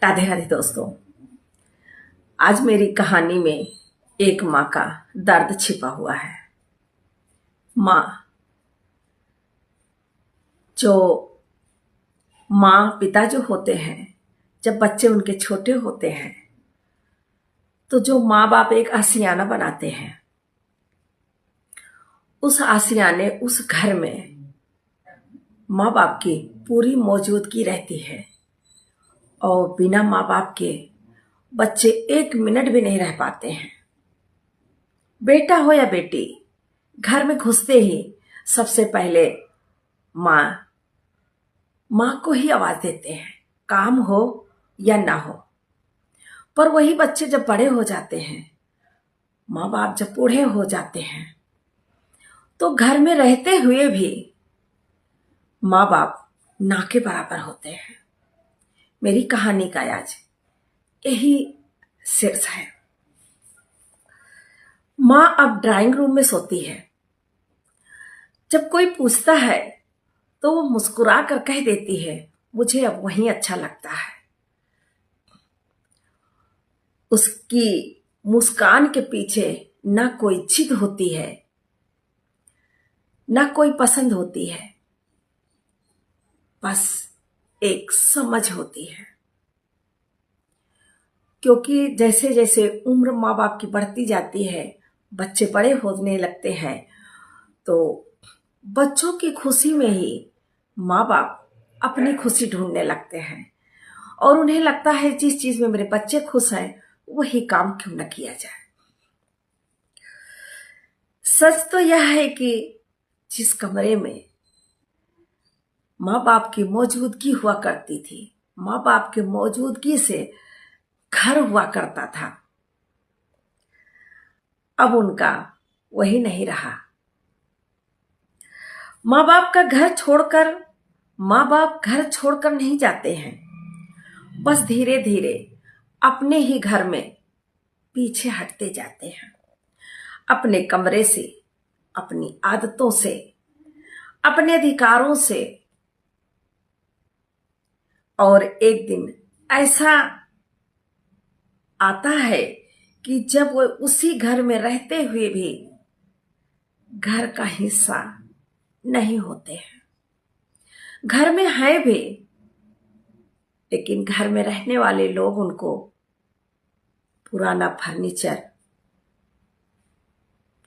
राधे राधे दोस्तों। आज मेरी कहानी में एक माँ का दर्द छिपा हुआ है। माँ पिता जो होते हैं, जब बच्चे उनके छोटे होते हैं तो जो माँ बाप एक आशियाना बनाते हैं, उस आशियाने उस घर में माँ बाप की पूरी मौजूदगी रहती है और बिना माँ बाप के बच्चे एक मिनट भी नहीं रह पाते हैं। बेटा हो या बेटी, घर में घुसते ही सबसे पहले माँ को ही आवाज देते हैं, काम हो या ना हो। पर वही बच्चे जब बड़े हो जाते हैं, माँ बाप जब बूढ़े हो जाते हैं, तो घर में रहते हुए भी माँ बाप ना के बराबर होते हैं। मेरी कहानी का आज यही शीर्ष है। माँ अब ड्राइंग रूम में सोती है। जब कोई पूछता है तो वो मुस्कुरा कर कह देती है, मुझे अब वहीं अच्छा लगता है। उसकी मुस्कान के पीछे ना कोई जिद होती है, ना कोई पसंद होती है, बस एक समझ होती है। क्योंकि जैसे जैसे उम्र माँ बाप की बढ़ती जाती है, बच्चे बड़े होने लगते हैं, तो बच्चों की खुशी में ही माँ बाप अपनी खुशी ढूंढने लगते हैं और उन्हें लगता है जिस चीज में मेरे बच्चे खुश हैं वही काम क्यों न किया जाए। सच तो यह है कि जिस कमरे में माँ बाप की मौजूदगी हुआ करती थी, माँ बाप की मौजूदगी से घर हुआ करता था, अब उनका वही नहीं रहा। माँ बाप घर छोड़कर नहीं जाते हैं, बस धीरे धीरे अपने ही घर में पीछे हटते जाते हैं, अपने कमरे से, अपनी आदतों से, अपने अधिकारों से। और एक दिन ऐसा आता है कि जब वो उसी घर में रहते हुए भी घर का हिस्सा नहीं होते हैं। घर में है भी, लेकिन घर में रहने वाले लोग उनको पुराना फर्नीचर,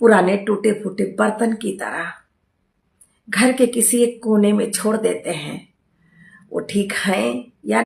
पुराने टूटे फूटे बर्तन की तरह घर के किसी एक कोने में छोड़ देते हैं। वो ठीक हैं या